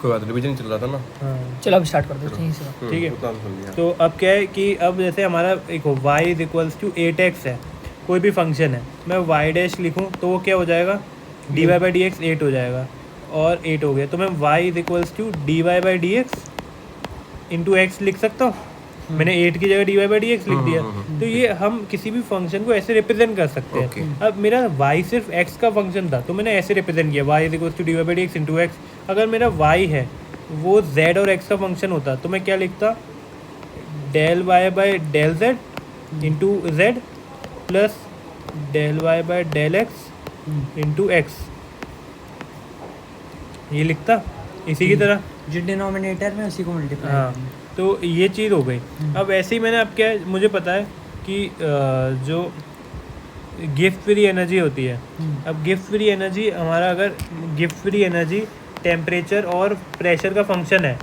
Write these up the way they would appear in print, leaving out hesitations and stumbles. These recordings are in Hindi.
कोई बात नहीं, रिवीजन चल रहा था ना। हाँ चलो अब स्टार्ट कर दो यहीं से। ठीक है। उतना सुन लिया। तो अब क्या है कि अब जैसे हमारा एक y इक्वल्स टू 8x है, कोई भी फंक्शन है, मैं y डैश लिखूँ तो वो क्या हो जाएगा, dy बाई डी एक्स 8 हो जाएगा, और 8 हो गया तो मैं y equals to D Y by D X into X लिख सकता हूँ। मैंने 8 की जगह D Y by D X लिख दिया। तो ये हम किसी भी फंक्शन को ऐसे रिप्रेजेंट कर सकते हैं। Okay. अब मेरा y सिर्फ x का फंक्शन था तो मैंने ऐसे रिप्रेजेंट किया, y equals to D Y by D X into X. अगर मेरा y है वो z और x का फंक्शन होता तो मैं क्या लिखता, del Y by del Z into Z plus del Y by del X into X, ये लिखता इसी की तरह। जो डिनोमिनेटर में उसी को मल्टीप्लाई। हाँ, तो ये चीज़ हो गई। अब ऐसे ही मैंने, अब क्या है, मुझे पता है कि जो गिफ्ट फ्री एनर्जी होती है, अब गिफ्ट फ्री एनर्जी हमारा, अगर गिफ्ट फ्री एनर्जी टेम्परेचर और प्रेशर का फंक्शन है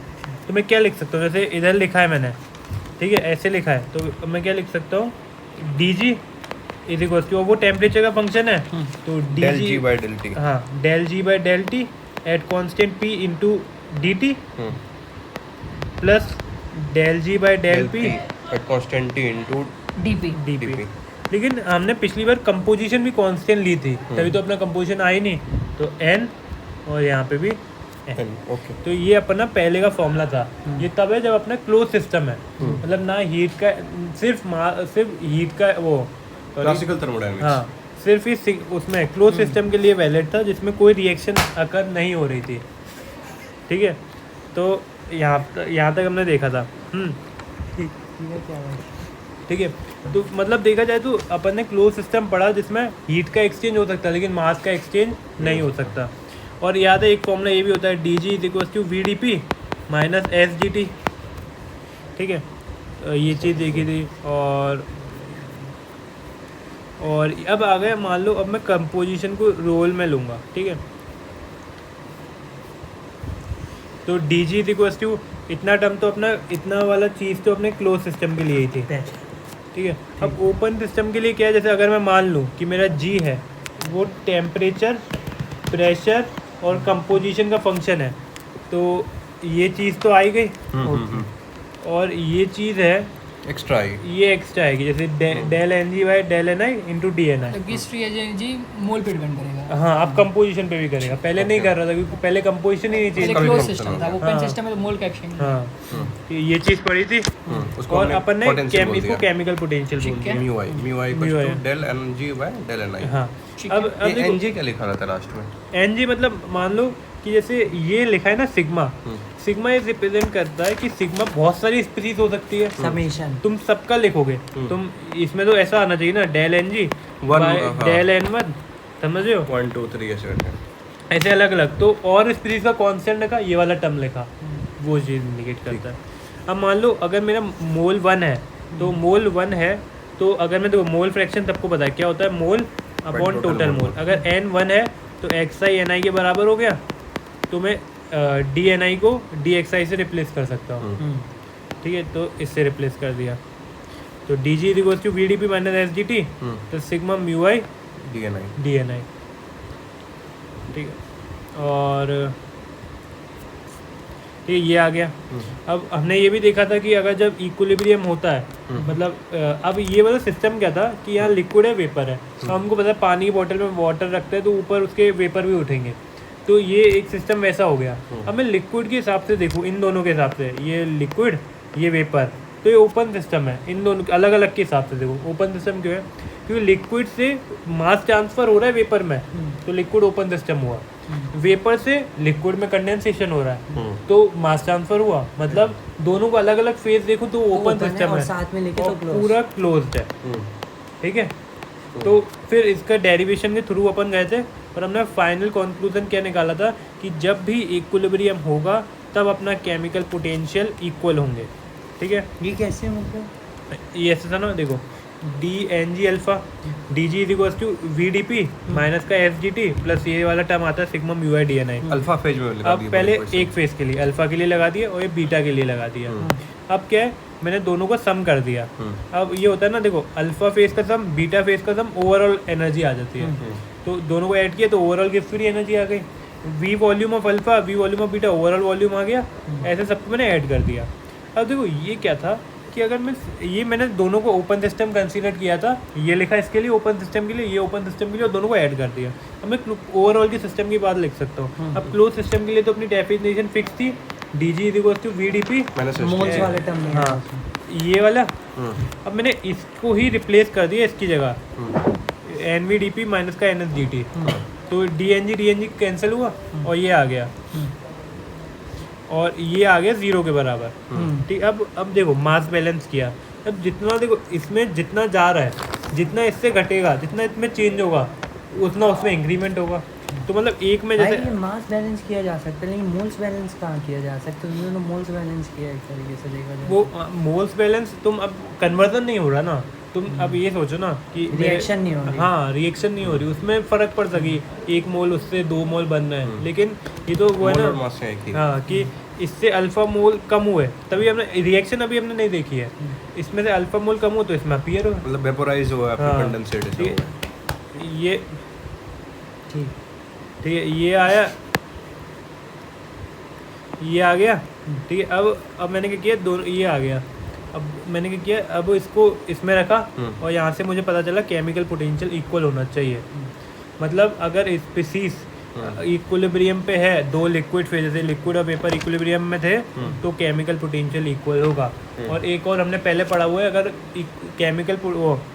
तो मैं क्या लिख सकता हूँ, जैसे इधर लिखा है मैंने, ठीक है, ऐसे लिखा है, तो मैं क्या लिख सकता हूँ, d G is equal to, वो टेम्परेचर का फंक्शन है तो del G by del T. हाँ, del G by del T at constant P into d T plus del G by del P at constant T into d P. D P. लेकिन हमने पिछली बार कंपोजिशन भी कांस्टेंट ली थी, तभी तो अपना कंपोजिशन आई नहीं, तो एन और यहाँ पे भी n। ओके। तो ये अपना पहले का फॉर्मूला था। ये तब है जब अपना क्लोज सिस्टम है, मतलब ना हीट का, सिर्फ हीट का वो क्लासिकल थर्मोडायनामिक्स। हाँ, सिर्फ इस उसमें क्लोज सिस्टम के लिए वैलिड था जिसमें कोई रिएक्शन अकर नहीं हो रही थी। ठीक है, तो यहाँ तक हमने देखा था। ठीक है, तो मतलब देखा जाए तो अपन ने क्लोज सिस्टम पढ़ा जिसमें हीट का एक्सचेंज हो सकता है लेकिन मास का एक्सचेंज नहीं हो सकता। और याद है एक फॉर्मूला ये भी होता है, D G is equal to V D P minus S G T. ठीक है, तो ये चीज़ देखी थी। और अब आ गया, मान लो अब मैं कंपोजिशन को रोल में लूँगा। ठीक है, तो D G is equal to इतना टर्म तो अपना, इतना वाला चीज़ तो अपने क्लोज सिस्टम के लिए ही थी। ठीक है, अब ओपन सिस्टम के लिए क्या है, जैसे अगर मैं मान लूँ कि मेरा जी है वो टेम्परेचर, प्रेशर और कंपोजिशन का फंक्शन है, तो ये चीज़ तो आई गई। और ये चीज़ है एक्स्ट्रा आई, ये एक्स्ट्रा आएगी, जैसे del n G by del n i into d N i. गिस्ट फ्री एनर्जी मोल पे डिपेंड करेगा। हाँ, अब कंपोजिशन पे भी करेगा, पहले नहीं कर रहा था क्योंकि पहले कंपोजिशन ही नहीं पहले चाहिए। क्लोज सिस्टम था, ओपन हाँ। सिस्टम में तो मोल का एक्सचेंज। हाँ, ये चीज़ पढ़ी थी। उसको और हमने अपन ने potential बोल इसको दिया। केमिकल पोटेंशियल बोल ठीक दिया। है। Mu i equals mu i। To del n G by del n i. हाँ, ठीक अब है। देखो एन जी क्या लिखा रहता है लास्ट में? एन जी मतलब मान लो कि जैसे ये लिखा है ना सिग्मा, सिग्मा ये रिप्रेजेंट करता है कि सिग्मा बहुत सारी स्पीसीज हो सकती है। समेशन तुम सबका लिखोगे, तुम इसमें तो ऐसा आना चाहिए ना, डेल एन जी हाँ। डेल एन वन, समझ रहे हो, 1 2 3 ऐसे अलग अलग। तो और स्पीसीज का कॉन्स्टेंट लिखा, ये वाला टर्म लिखा, वो चीज़ इंडिकेट करता है। अब मान लो अगर मेरा मोल 1 है, तो मोल 1 है तो अगर मैं, देखो मोल फ्रैक्शन सबको पता है क्या होता है, mole upon total total mole. Mole. अगर n 1 है तो एक्स आई एन आई के बराबर हो गया, तो मैं डी एन आई को डी एक्स आई से रिप्लेस कर सकता हूँ। ठीक है, तो इससे रिप्लेस कर दिया, तो D G is equal to V D P minus S G T, तो sigma mu I D N i. D N i. ठीक है, और ये आ गया। अब हमने ये भी देखा था कि अगर जब इक्विलिब्रियम होता है, मतलब अब ये वाला सिस्टम क्या था कि यहाँ लिक्विड है, वेपर है। तो हमको पता है पानी की बोतल में वाटर रखते हैं तो ऊपर उसके वेपर भी उठेंगे, तो ये एक सिस्टम वैसा हो गया। अब मैं लिक्विड के हिसाब से देखूँ, इन दोनों के हिसाब से, ये लिक्विड ये वेपर, तो ये ओपन सिस्टम है। इन दोनों अलग अलग के हिसाब से देखो, ओपन सिस्टम क्यों है, क्योंकि लिक्विड से मास ट्रांसफर हो रहा है वेपर में, तो लिक्विड ओपन सिस्टम हुआ। वेपर से लिक्विड में कंडेंसेशन हो रहा है, तो मास ट्रांसफर हुआ। मतलब दोनों को अलग अलग फेज देखो तो ओपन सिस्टम है, साथ में लेके और तो पूरा क्लोज्ड है। ठीक है, तो फिर इसका डेरिवेशन के थ्रू अपन गए थे और हमने फाइनल कंक्लूजन क्या निकाला था कि जब भी इक्विलिब्रियम होगा तब अपना केमिकल पोटेंशियल इक्वल होंगे। ठीक है, ये कैसे मतलब? ये ऐसा था ना, देखो D N G alpha D G is equal to V D P minus का एफ जी टी प्लस ये वाला टर्म आता है sigma mu I D N I. Alpha phase में लगा अब दिया पहले पूरे एक फेज के लिए अल्फा के लिए लगा दिया और ये बीटा के लिए लगा दिया। अब क्या है, मैंने दोनों का सम कर दिया। अब ये होता है ना, देखो अल्फा फेज का सम बीटा फेज का सम, ओवरऑल एनर्जी आ जाती है। तो दोनों को ऐड किया तो ओवरऑल गिफ्ट फ्री एनर्जी आ गई। V volume of alpha, V volume of beta, overall volume आ गया। ऐसे सबको मैंने ऐड कर दिया। अब देखो ये क्या था कि अगर मैंने दोनों को ओपन सिस्टम कंसीडर किया था, ये लिखा इसके लिए ओपन सिस्टम के लिए, ये ओपन सिस्टम के लिए, और दोनों को ऐड कर दिया। अब मैं ओवरऑल के सिस्टम की बात लिख सकता हूँ। अब क्लोज सिस्टम के लिए तो अपनी डेफिनेशन फिक्स थी, DG equals to VDP, moles वाले टर्म में। हाँ ये वाला। अब मैंने इसको ही रिप्लेस कर दिया इसकी जगह, NVDP माइनस का NSDT, तो DNG कैंसिल हुआ और ये आ गया, और ये आ गया 0 के बराबर। ठीक, अब देखो मास बैलेंस किया। अब जितना देखो इसमें जितना जा रहा है, जितना इससे घटेगा, जितना इसमें चेंज होगा, उतना उसमें इंक्रीमेंट होगा। तो मतलब एक में भाई जैसे ये मास बैलेंस किया जा सकता है, लेकिन मोल्स बैलेंस कहाँ किया जा सकता है? उन्होंने मोल्स बैलेंस किया एक तरीके से देखा जाए। वो मोल्स बैलेंस तुम अब कन्वर्जन नहीं हो रहा ना, तुम अब ये सोचो ना कि रिएक्शन नहीं हो रही। हाँ रिएक्शन नहीं हो रही, उसमें फर्क पड़ सकी, 1 मोल उससे 2 मोल बन रहे हैं, लेकिन ये तो वो है मोल ना, और मास है एक ही। हाँ कि इससे अल्फा मोल कम हुए, तभी हमने रिएक्शन अभी हमने नहीं देखी है। इसमें से अल्फा मोल कम हो तो इसमें अपीयर हो। मतलब वेपोराइज हुआ, हाँ, कंडेंसेट ऐसा ठीक हुआ। है। ये ठीक ठीक है, ये आया, ये आ गया। ठीक है, अब मैंने क्या किया, दोनों ये आ गया। अब मैंने क्या किया, अब इसको इसमें रखा, और यहाँ से मुझे पता चला केमिकल पोटेंशियल इक्वल होना चाहिए। मतलब अगर स्पीसीज इक्विलिब्रियम पे है, 2 लिक्विड फेज, जैसे लिक्विड और वेपर इक्विलिब्रियम में थे, तो केमिकल पोटेंशियल इक्वल होगा। और एक और हमने पहले पढ़ा हुआ है, अगर केमिकल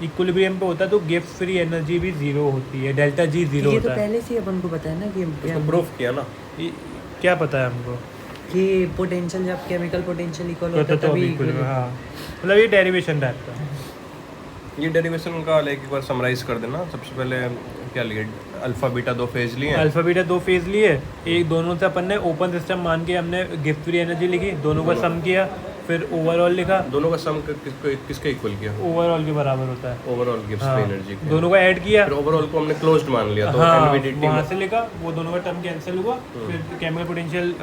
इक्विलिब्रियम पे होता है तो गिब्स फ्री एनर्जी भी 0 होती है, डेल्टा G 0 ये तो होता है। पहले से ही अपन को पता है ना कि उसको प्रूफ किया ना। क्या पता है हमको? कि पोटेंशियल, जब केमिकल पोटेंशियल इक्वल तो होता है तभी हाँ, मतलब ये डेरिवेशन टाइप का। ये डेरिवेशन का एक बार समराइज कर देना। सबसे पहले क्या लिए, अल्फा बीटा 2 फेज लिए। अल्फा बीटा 2 फेज लिए, एक दोनों से अपन ने ओपन सिस्टम मान के हमने गिब्स फ्री एनर्जी लिखी, दोनों का सम किया, फिर ओवरऑल लिखा। दोनों का सम किसके इक्वल किया? ओवरऑल के बराबर होता है। ओवरऑल गिब्स हाँ, फ्री एनर्जी के। दोनों का ऐड किया, फिर ओवरऑल को हमने क्लोज्ड मान लिया, तो हाँ NVDT वहाँ से लिखा, वो दोनों का टर्म कैंसिल हुआ। फिर केमिकल पोटेंशियल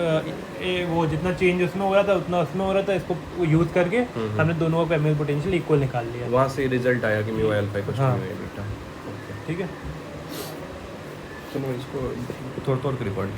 वो जितना चेंज उसमें हो रहा था उतना उसमें हो रहा था, इसको यूज करके हमने दोनों का केमिकल पोटेंशियल इक्वल निकाल लिया। वहाँ से रिजल्ट आया कि म्यू अल्फा इक्वल्स टू हाँ। Mu beta. ओके, ठीक है। चलो इसको थोड़ा रिकॉर्ड किया।